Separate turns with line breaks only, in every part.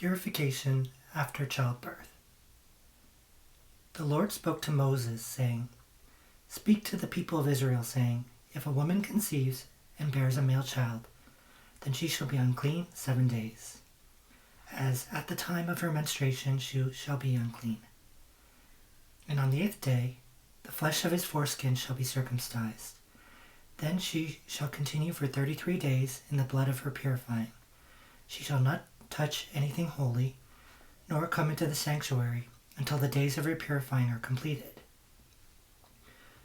Purification after childbirth. The Lord spoke to Moses, saying, Speak to the people of Israel, saying, If a woman conceives and bears a male child, then she shall be unclean 7 days. As at the time of her menstruation she shall be unclean. And on the 8th day the flesh of his foreskin shall be circumcised. Then she shall continue for 33 days in the blood of her purifying. She shall not touch anything holy, nor come into the sanctuary until the days of her purifying are completed.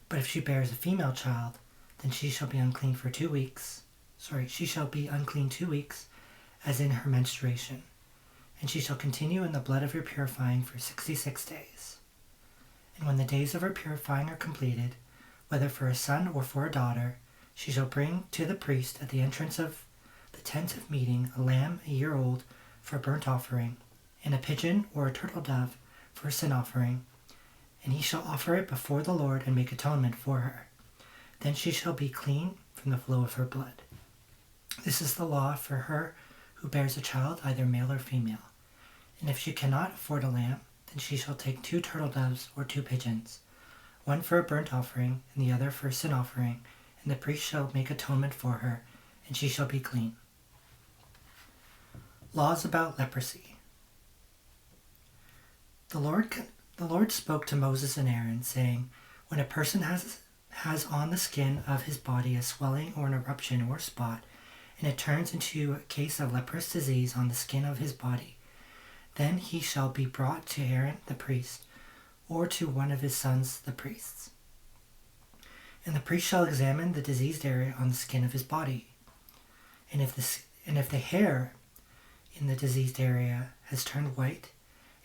But if she bears a female child, then she shall be unclean for 2 weeks. She shall be unclean 2 weeks, as in her menstruation, and she shall continue in the blood of her purifying for 66 days. And when the days of her purifying are completed, whether for a son or for a daughter, she shall bring to the priest at the entrance of the tent of meeting a lamb a year old for a burnt offering, and a pigeon or a turtle dove for a sin offering, and he shall offer it before the Lord and make atonement for her. Then she shall be clean from the flow of her blood. This is the law for her who bears a child, either male or female. And if she cannot afford a lamb, then she shall take 2 turtle doves or 2 pigeons, one for a burnt offering and the other for a sin offering, and the priest shall make atonement for her, and she shall be clean. Laws about leprosy. The Lord spoke to Moses and Aaron, saying, When a person has on the skin of his body a swelling or an eruption or spot, and it turns into a case of leprous disease on the skin of his body, then he shall be brought to Aaron the priest, or to one of his sons the priests. And the priest shall examine the diseased area on the skin of his body. And if the hair in the diseased area has turned white,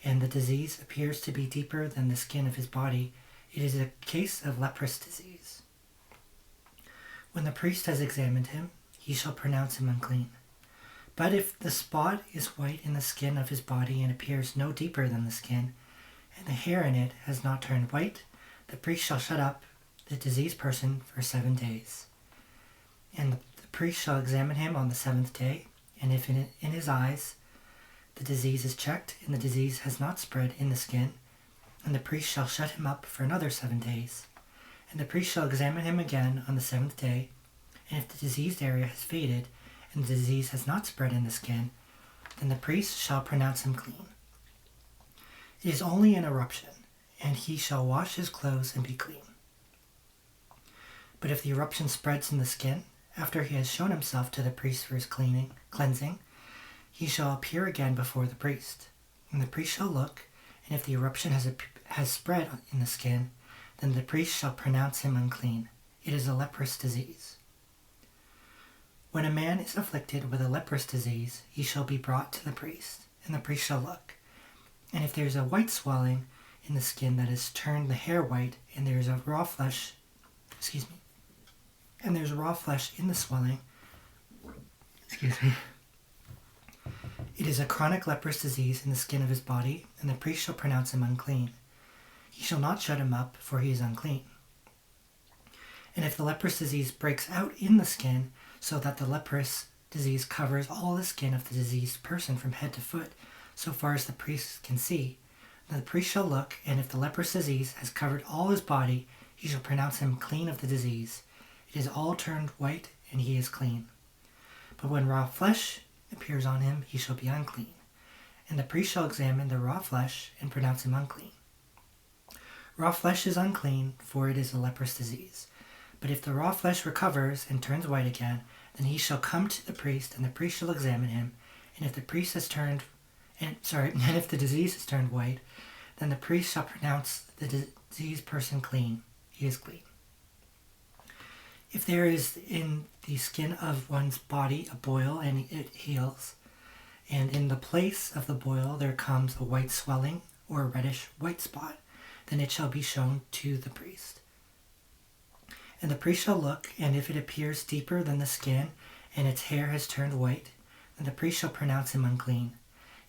and the disease appears to be deeper than the skin of his body, it is a case of leprous disease. When the priest has examined him, he shall pronounce him unclean. But if the spot is white in the skin of his body and appears no deeper than the skin, and the hair in it has not turned white, the priest shall shut up the diseased person for 7 days. And the priest shall examine him on the 7th day, and if in his eyes the disease is checked, and the disease has not spread in the skin, and the priest shall shut him up for another 7 days. And the priest shall examine him again on the 7th day, and if the diseased area has faded, and the disease has not spread in the skin, then the priest shall pronounce him clean. It is only an eruption, and he shall wash his clothes and be clean. But if the eruption spreads in the skin, after he has shown himself to the priest for his cleansing, he shall appear again before the priest. And the priest shall look, and if the eruption has spread in the skin, then the priest shall pronounce him unclean. It is a leprous disease. When a man is afflicted with a leprous disease, he shall be brought to the priest, and the priest shall look. And if there is a white swelling in the skin that has turned the hair white, and there is raw flesh in the swelling, it is a chronic leprous disease in the skin of his body, and the priest shall pronounce him unclean. He shall not shut him up, for he is unclean. And if the leprous disease breaks out in the skin, so that the leprous disease covers all the skin of the diseased person from head to foot, so far as the priest can see, then the priest shall look, and if the leprous disease has covered all his body, he shall pronounce him clean of the disease. It is all turned white, and he is clean. But when raw flesh appears on him, he shall be unclean. And the priest shall examine the raw flesh and pronounce him unclean. Raw flesh is unclean, for it is a leprous disease. But if the raw flesh recovers and turns white again, then he shall come to the priest, and the priest shall examine him. And if the disease has turned white, then the priest shall pronounce the diseased person clean. He is clean. If there is in the skin of one's body a boil and it heals, and in the place of the boil there comes a white swelling or a reddish white spot, then it shall be shown to the priest. And the priest shall look, and if it appears deeper than the skin, and its hair has turned white, then the priest shall pronounce him unclean.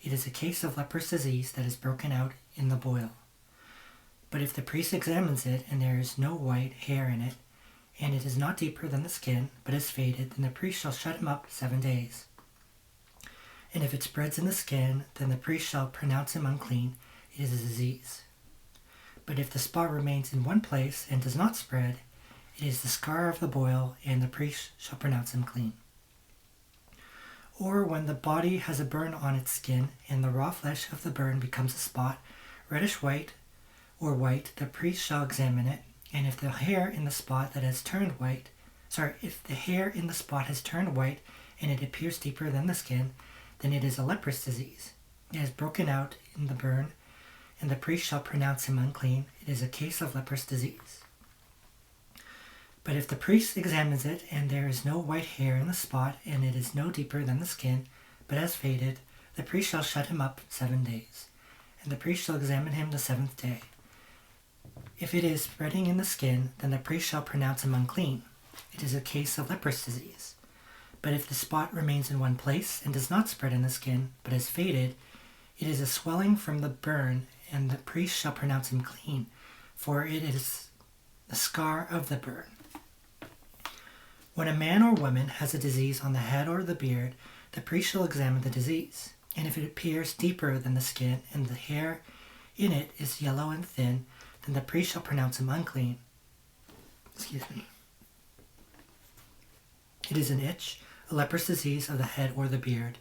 It is a case of leprous disease that is broken out in the boil. But if the priest examines it, and there is no white hair in it, and it is not deeper than the skin, but is faded, then the priest shall shut him up 7 days. And if it spreads in the skin, then the priest shall pronounce him unclean. It is a disease. But if the spot remains in one place and does not spread, it is the scar of the boil, and the priest shall pronounce him clean. Or when the body has a burn on its skin, and the raw flesh of the burn becomes a spot, reddish white or white, the priest shall examine it, and if the hair in the spot that has turned white, if the hair in the spot has turned white, and it appears deeper than the skin, then it is a leprous disease. It has broken out in the burn, and the priest shall pronounce him unclean. It is a case of leprous disease. But if the priest examines it, and there is no white hair in the spot, and it is no deeper than the skin, but has faded, the priest shall shut him up 7 days. And the priest shall examine him the 7th day. If it is spreading in the skin, then the priest shall pronounce him unclean. It is a case of leprous disease. But if the spot remains in one place and does not spread in the skin, but has faded, it is a swelling from the burn, and the priest shall pronounce him clean, for it is the scar of the burn. When a man or woman has a disease on the head or the beard, the priest shall examine the disease. And if it appears deeper than the skin, and the hair in it is yellow and thin, then the priest shall pronounce him unclean. It is an itch, a leprous disease of the head or the beard.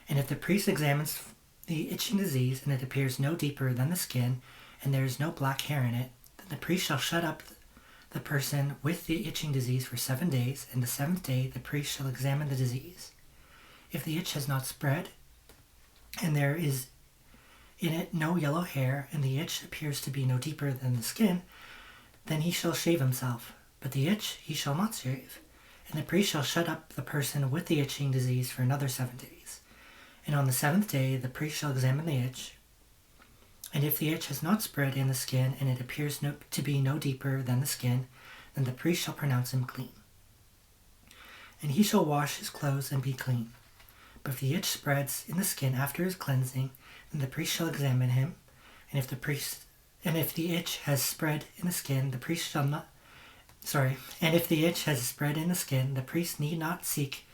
And if the priest examines the itching disease, and it appears no deeper than the skin, and there is no black hair in it, then the priest shall shut up the person with the itching disease for 7 days, and the 7th day the priest shall examine the disease. If the itch has not spread, and there is in it no yellow hair, and the itch appears to be no deeper than the skin, then he shall shave himself. But the itch he shall not shave. And the priest shall shut up the person with the itching disease for another 7 days. And on the 7th day the priest shall examine the itch. And if the itch has not spread in the skin, and it appears to be no deeper than the skin, then the priest shall pronounce him clean. And he shall wash his clothes and be clean. But if the itch spreads in the skin after his cleansing, then the priest shall examine him. And if the itch has spread in the skin, the priest shall not. And if the itch has spread in the skin, the priest need not seek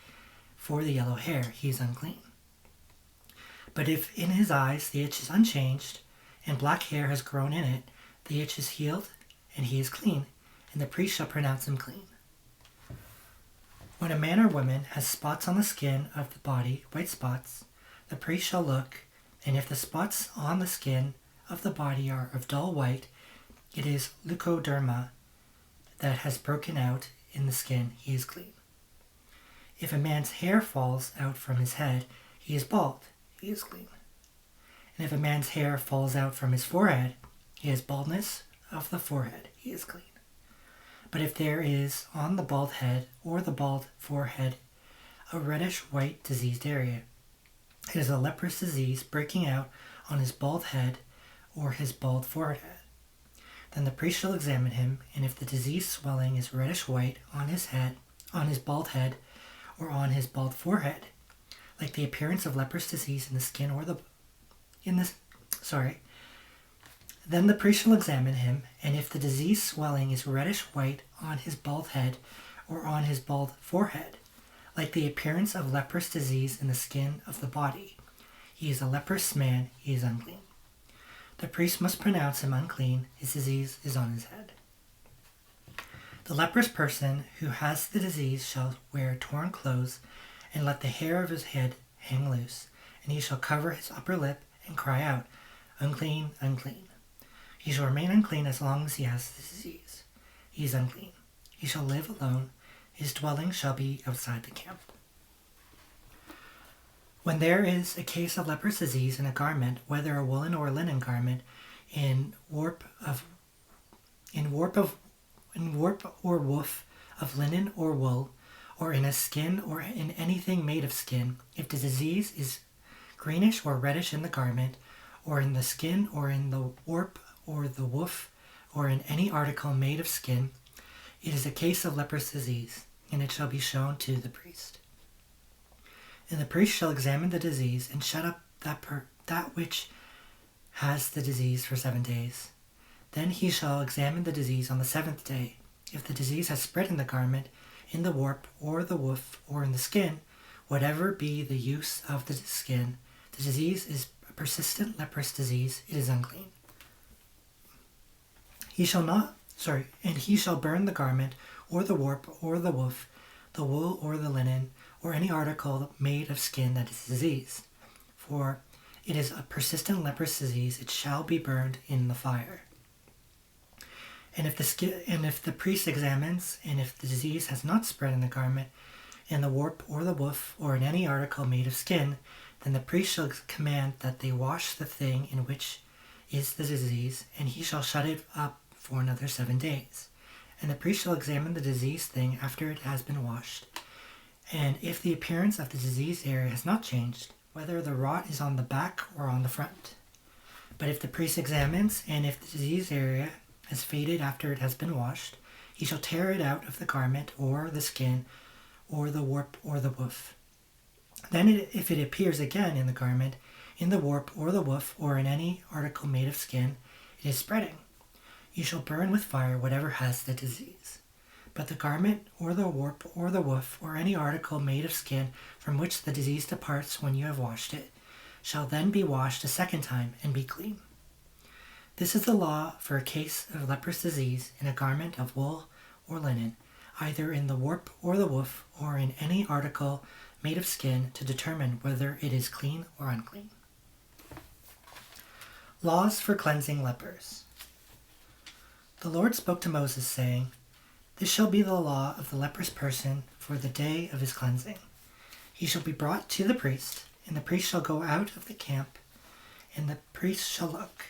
for the yellow hair. He is unclean. But if in his eyes the itch is unchanged, and black hair has grown in it, the itch is healed, and he is clean, and the priest shall pronounce him clean. When a man or woman has spots on the skin of the body, white spots, the priest shall look, and if the spots on the skin of the body are of dull white, it is leukoderma that has broken out in the skin. He is clean. If a man's hair falls out from his head, he is bald. He is clean. And if a man's hair falls out from his forehead, he has baldness of the forehead. He is clean. But if there is on the bald head or the bald forehead a reddish-white diseased area, it is a leprous disease breaking out on his bald head or his bald forehead. Then the priest shall examine him, and if the diseased swelling is reddish-white on his bald head, or on his bald forehead, like the appearance of leprous disease in the skin then the priest shall examine him, and if the diseased swelling is reddish-white on his bald head or on his bald forehead, like the appearance of leprous disease in the skin of the body, he is a leprous man, he is unclean. The priest must pronounce him unclean, his disease is on his head. The leprous person who has the disease shall wear torn clothes, and let the hair of his head hang loose, and he shall cover his upper lip and cry out, unclean, unclean. He shall remain unclean as long as he has the disease. He is unclean. He shall live alone. His dwelling shall be outside the camp. When there is a case of leprous disease in a garment, whether a woolen or linen garment, in warp or woof of linen or wool, or in a skin or in anything made of skin, if the disease is greenish or reddish in the garment, or in the skin, or in the warp or the woof, or in any article made of skin, it is a case of leprous disease, and it shall be shown to the priest. And the priest shall examine the disease, and shut up that which has the disease for 7 days. Then he shall examine the disease on the 7th day. If the disease has spread in the garment, in the warp, or the woof, or in the skin, Whatever be the use of the skin, the disease is a persistent leprous disease, it is unclean. And he shall burn the garment, or the warp, or the woof, the wool, or the linen, or any article made of skin that is diseased. For it is a persistent leprous disease, it shall be burned in the fire. And if the priest examines, and if the disease has not spread in the garment, in the warp, or the woof, or in any article made of skin, then the priest shall command that they wash the thing in which is the disease, and he shall shut it up for another 7 days. And the priest shall examine the diseased thing after it has been washed. And if the appearance of the diseased area has not changed, whether the rot is on the back or on the front. But if the priest examines, and if the diseased area has faded after it has been washed, he shall tear it out of the garment, or the skin, or the warp, or the woof. Then if it appears again in the garment, in the warp, or the woof, or in any article made of skin, it is spreading. You shall burn with fire whatever has the disease. But the garment, or the warp, or the woof, or any article made of skin from which the disease departs when you have washed it, shall then be washed a second time and be clean. This is the law for a case of leprous disease in a garment of wool or linen, either in the warp or the woof, or in any article made of skin, to determine whether it is clean or unclean. Laws for cleansing lepers. The Lord spoke to Moses, saying, This shall be the law of the leprous person for the day of his cleansing. He shall be brought to the priest, and the priest shall go out of the camp, and the priest shall look.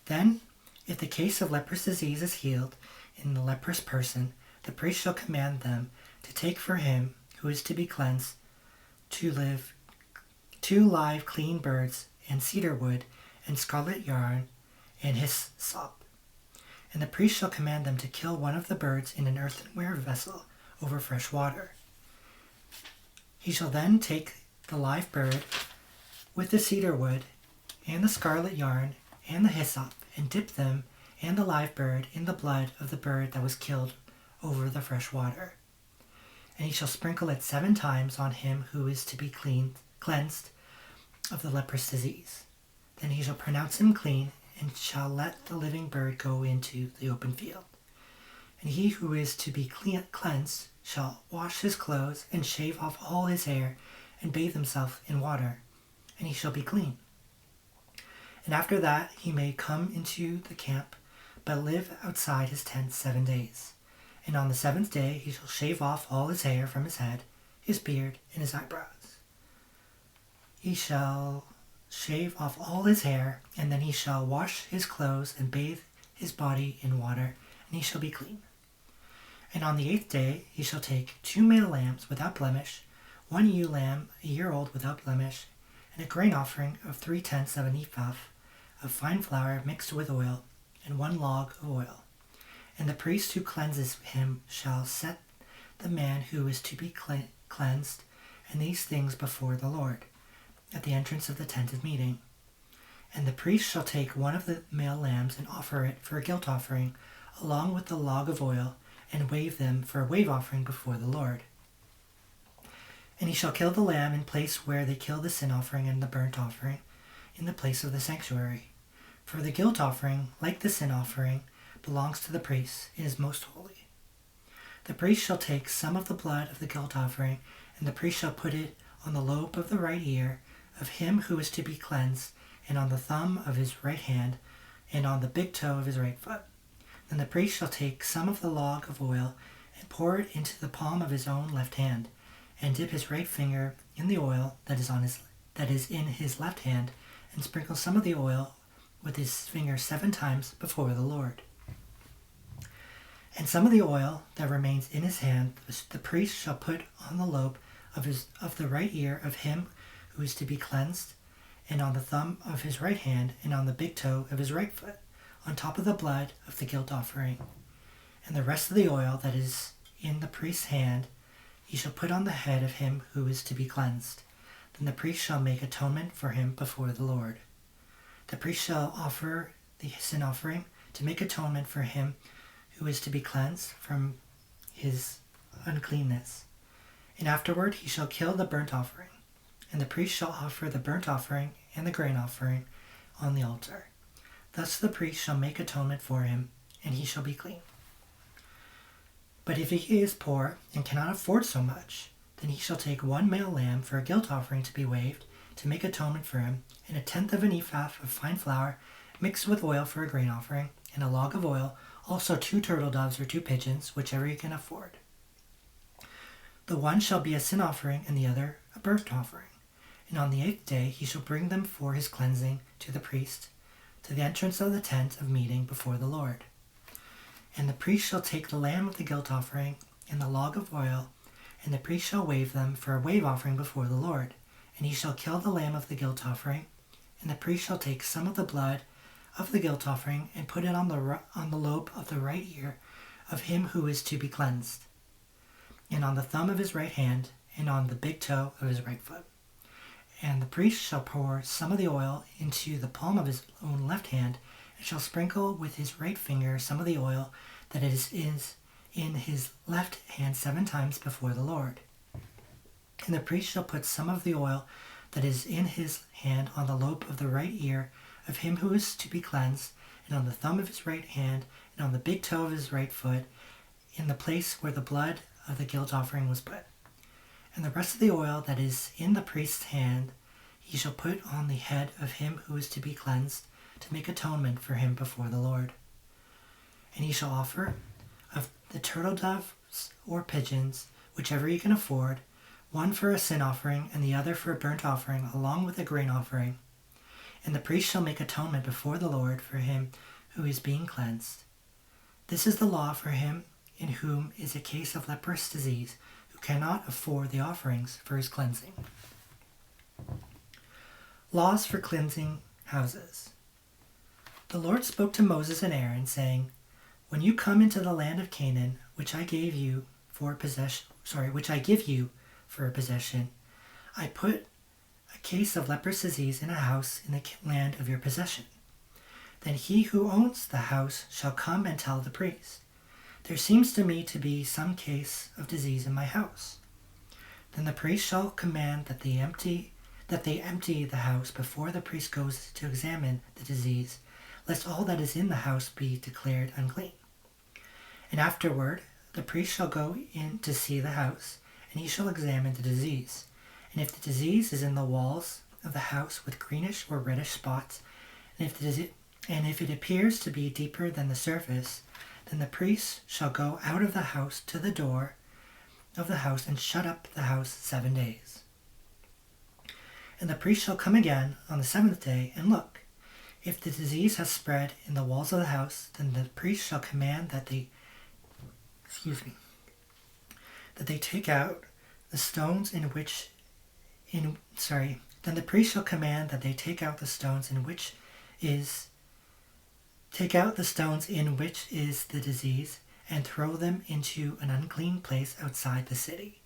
Then, if the case of leprous disease is healed in the leprous person, the priest shall command them to take for him who is to be cleansed 2 live clean birds, and cedar wood, and scarlet yarn, and hyssop. And the priest shall command them to kill one of the birds in an earthenware vessel over fresh water. He shall then take the live bird with the cedar wood, and the scarlet yarn, and the hyssop, and dip them and the live bird in the blood of the bird that was killed over the fresh water. And he shall sprinkle it 7 times on him who is to be cleansed of the leprous disease. Then he shall pronounce him clean, and shall let the living bird go into the open field. And he who is to be cleansed shall wash his clothes, and shave off all his hair, and bathe himself in water, and he shall be clean. And after that he may come into the camp, but live outside his tent 7 days. And on the 7th day he shall shave off all his hair from his head, his beard, and his eyebrows. He shall shave off all his hair, and then he shall wash his clothes and bathe his body in water, and he shall be clean. And on the 8th day he shall take 2 male lambs without blemish, 1 ewe lamb a year old without blemish, and a grain offering of 3/10 of an ephah of fine flour mixed with oil, and 1 log of oil. And the priest who cleanses him shall set the man who is to be cleansed and these things before the Lord, at the entrance of the tent of meeting. And the priest shall take 1 of the male lambs and offer it for a guilt offering, along with the log of oil, and wave them for a wave offering before the Lord. And he shall kill the lamb in place where they kill the sin offering and the burnt offering, in the place of the sanctuary. For the guilt offering, like the sin offering, belongs to the priest, it is most holy. The priest shall take some of the blood of the guilt offering, and the priest shall put it on the lobe of the right ear of him who is to be cleansed, and on the thumb of his right hand, and on the big toe of his right foot. Then the priest shall take some of the log of oil, and pour it into the palm of his own left hand, and dip his right finger in the oil that is in his left hand, and sprinkle some of the oil with his finger 7 times before the Lord. And some of the oil that remains in his hand the priest shall put on the lobe of the right ear of him who is to be cleansed, and on the thumb of his right hand, and on the big toe of his right foot, on top of the blood of the guilt offering. And the rest of the oil that is in the priest's hand he shall put on the head of him who is to be cleansed. Then the priest shall make atonement for him before the Lord. The priest shall offer the sin offering to make atonement for him who is to be cleansed from his uncleanness. And afterward he shall kill the burnt offering, and the priest shall offer the burnt offering and the grain offering on the altar. Thus the priest shall make atonement for him, and he shall be clean. But if he is poor and cannot afford so much, then he shall take 1 male lamb for a guilt offering to be waved, to make atonement for him, and 1/10 of an ephah of fine flour mixed with oil for a grain offering, and a log of oil, also 2 turtle doves or 2 pigeons, whichever he can afford. The one shall be a sin offering, and the other a burnt offering. And on the 8th day he shall bring them for his cleansing to the priest, to the entrance of the tent of meeting before the Lord. And the priest shall take the lamb of the guilt offering and the log of oil, and the priest shall wave them for a wave offering before the Lord. And he shall kill the lamb of the guilt offering, and the priest shall take some of the blood of the guilt offering and put it on the lobe of the right ear of him who is to be cleansed, and on the thumb of his right hand, and on the big toe of his right foot. And the priest shall pour some of the oil into the palm of his own left hand, and shall sprinkle with his right finger some of the oil that is in his left hand 7 times before the Lord. And the priest shall put some of the oil that is in his hand on the lobe of the right ear of him who is to be cleansed, and on the thumb of his right hand, and on the big toe of his right foot, in the place where the blood of the guilt offering was put. And the rest of the oil that is in the priest's hand he shall put on the head of him who is to be cleansed, to make atonement for him before the Lord. And he shall offer of the turtle doves or pigeons, whichever he can afford, 1 for a sin offering, and the other for a burnt offering, along with a grain offering. And the priest shall make atonement before the Lord for him who is being cleansed. This is the law for him in whom is a case of leprous disease, who cannot afford the offerings for his cleansing. Laws for cleansing houses. The Lord spoke to Moses and Aaron, saying, "When you come into the land of Canaan, which I give you for a possession, I put a case of leprous disease in a house in the land of your possession. Then he who owns the house shall come and tell the priest, 'There seems to me to be some case of disease in my house.' Then the priest shall command that they empty the house before the priest goes to examine the disease, lest all that is in the house be declared unclean. And afterward the priest shall go in to see the house, and he shall examine the disease. And if the disease is in the walls of the house with greenish or reddish spots, and if it appears to be deeper than the surface, then the priest shall go out of the house to the door of the house and shut up the house 7 days. And the priest shall come again on the 7th day and look. If the disease has spread in the walls of the house, then the priest shall command that they take out the stones in which is the disease, and throw them into an unclean place outside the city.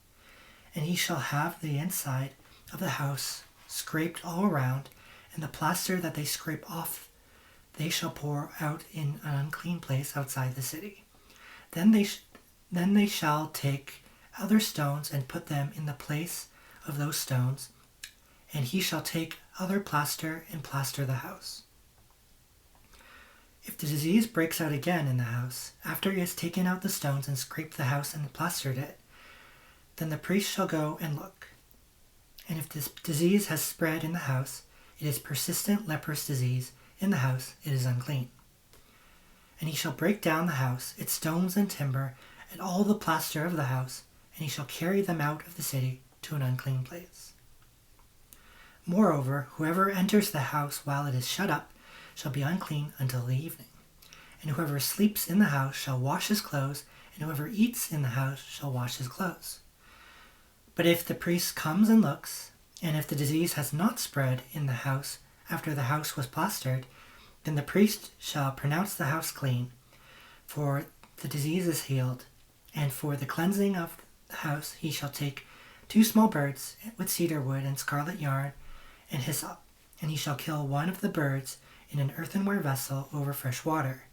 And he shall have the inside of the house scraped all around, and the plaster that they scrape off they shall pour out in an unclean place outside the city. Then they shall take other stones and put them in the place of those stones, and he shall take other plaster and plaster the house. If the disease breaks out again in the house, after he has taken out the stones and scraped the house and plastered it, then the priest shall go and look. And if this disease has spread in the house, it is persistent leprous disease in the house, it is unclean. And he shall break down the house, its stones and timber, and all the plaster of the house, and he shall carry them out of the city to an unclean place. Moreover, whoever enters the house while it is shut up shall be unclean until the evening. And whoever sleeps in the house shall wash his clothes, and whoever eats in the house shall wash his clothes. But if the priest comes and looks, and if the disease has not spread in the house after the house was plastered, then the priest shall pronounce the house clean, for the disease is healed. And for the cleansing of the house he shall take 2 small birds with cedar wood and scarlet yarn and hyssop, and he shall kill one of the birds in an earthenware vessel over fresh water,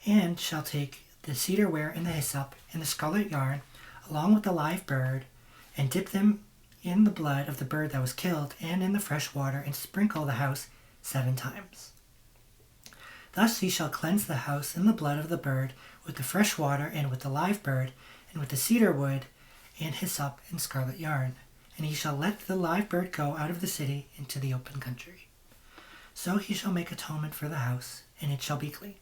and shall take the cedar ware and the hyssop and the scarlet yarn, along with the live bird, and dip them in the blood of the bird that was killed and in the fresh water, and sprinkle the house 7 times. Thus he shall cleanse the house in the blood of the bird with the fresh water and with the live bird and with the cedar wood and hyssop and scarlet yarn. And he shall let the live bird go out of the city into the open country. So he shall make atonement for the house, and it shall be clean.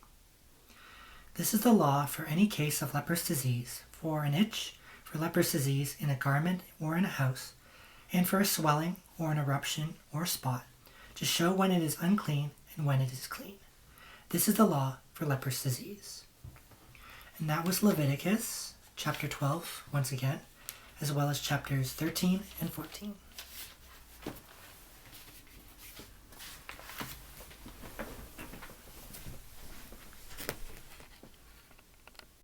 This is the law for any case of leprous disease, for an itch, for leprous disease in a garment or in a house, and for a swelling or an eruption or spot, to show when it is unclean and when it is clean. This is the law for leprous disease. And that was Leviticus chapter 12, once again, as well as chapters 13 and 14.